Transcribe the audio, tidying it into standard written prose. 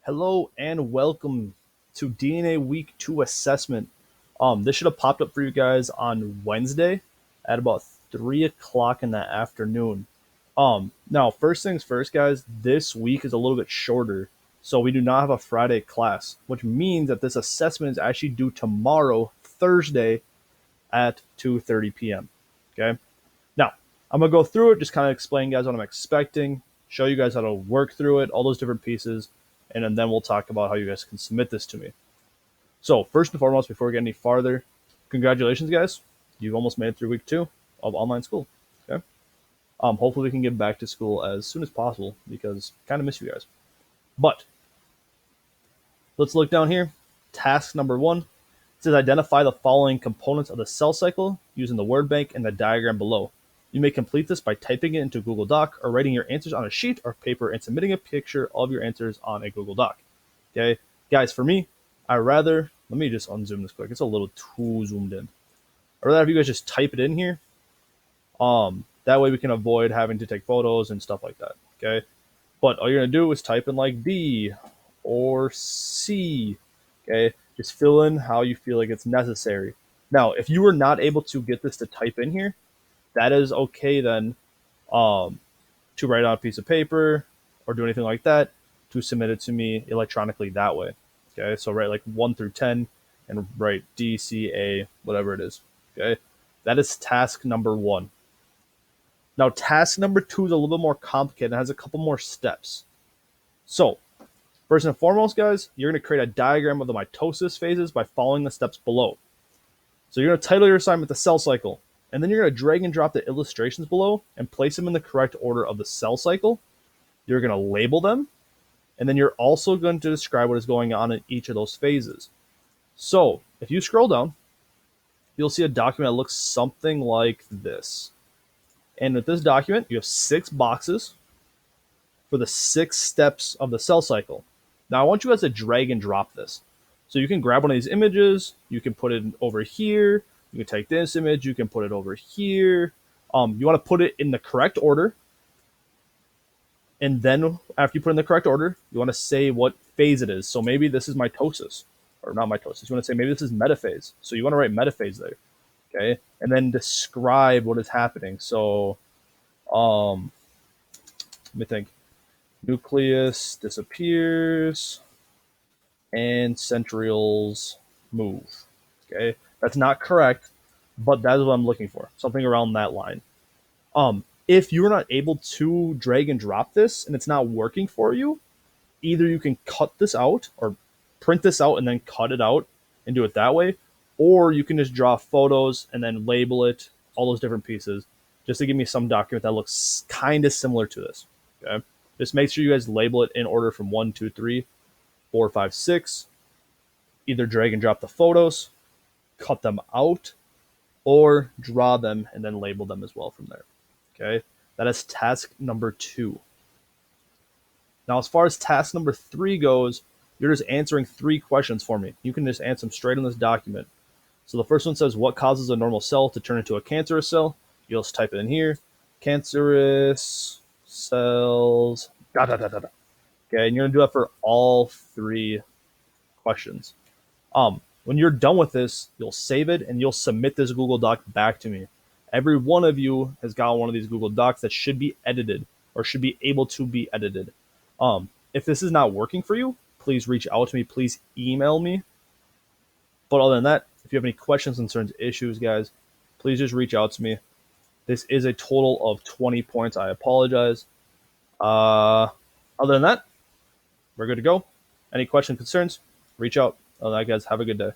Hello and welcome to DNA Week 2 assessment. This should have popped up for you guys on Wednesday at about 3 o'clock in the afternoon. Now, first things first, guys, this week is a little bit shorter, so we do not have a Friday class, which means that this assessment is actually due tomorrow, Thursday, at 2:30 p.m. Okay? Now, I'm going to go through it, just kind of explain guys what I'm expecting, show you guys how to work through it, all those different pieces, and then we'll talk about how you guys can submit this to me. So, first and foremost, before we get any farther, congratulations, guys. You've almost made it through week 2 of online school. Okay? Hopefully we can get back to school as soon as possible because I kind of miss you guys. But let's look down here. Task number 1. It says identify the following components of the cell cycle using the word bank and the diagram below. You may complete this by typing it into Google Doc or writing your answers on a sheet or paper and submitting a picture of your answers on a Google Doc. Okay, guys, for me, let me just unzoom this quick. It's a little too zoomed in. I'd rather have you guys just type it in here. That way we can avoid having to take photos and stuff like that. Okay, but all you're gonna do is type in like B or C. Okay, just fill in how you feel like it's necessary. Now, if you were not able to get this to type in here, that is okay then, to write on a piece of paper or do anything like that to submit it to me electronically that way. Okay, so write like 1 through 10 and write D, C, A, whatever it is. Okay, that is task number 1. Now, task number 2 is a little bit more complicated and has a couple more steps. So, first and foremost, guys, you're going to create a diagram of the mitosis phases by following the steps below. So you're going to title your assignment the cell cycle, and then you're going to drag and drop the illustrations below and place them in the correct order of the cell cycle. You're going to label them, and then you're also going to describe what is going on in each of those phases. So if you scroll down, you'll see a document that looks something like this. And with this document, you have 6 boxes for the 6 steps of the cell cycle. Now I want you guys to drag and drop this. So you can grab one of these images, you can put it over here, you can take this image, you can put it over here. You want to put it in the correct order. And then after you put it in the correct order, you want to say what phase it is. So maybe this is mitosis, or not mitosis. You want to say maybe this is metaphase. So you want to write metaphase there. Okay. And then describe what is happening. So let me think. Nucleus disappears and centrioles move. Okay. That's not correct, but that is what I'm looking for. Something around that line. If you're not able to drag and drop this and it's not working for you, either you can cut this out or print this out and then cut it out and do it that way, or you can just draw photos and then label it, all those different pieces, just to give me some document that looks kind of similar to this. Okay. Just make sure you guys label it in order from 1, 2, 3, 4, 5, 6. Either drag and drop the photos, cut them out, or draw them and then label them as well from there. Okay, that is task number 2. Now, as far as task number 3 goes, you're just answering 3 questions for me. You can just answer them straight in this document. So the first one says, what causes a normal cell to turn into a cancerous cell? You'll just type it in here. Cancerous cells, da da da da da. Okay, and you're gonna do that for all 3 questions. When you're done with this, you'll save it and you'll submit this Google Doc back to me. Every one of you has got one of these Google Docs that should be edited or should be able to be edited. If this is not working for you, please reach out to me. Please email me. But other than that, if you have any questions, concerns, issues, guys, please just reach out to me. This is a total of 20 points. I apologize. Other than that, we're good to go. Any questions, concerns, reach out. Other than that, guys, have a good day.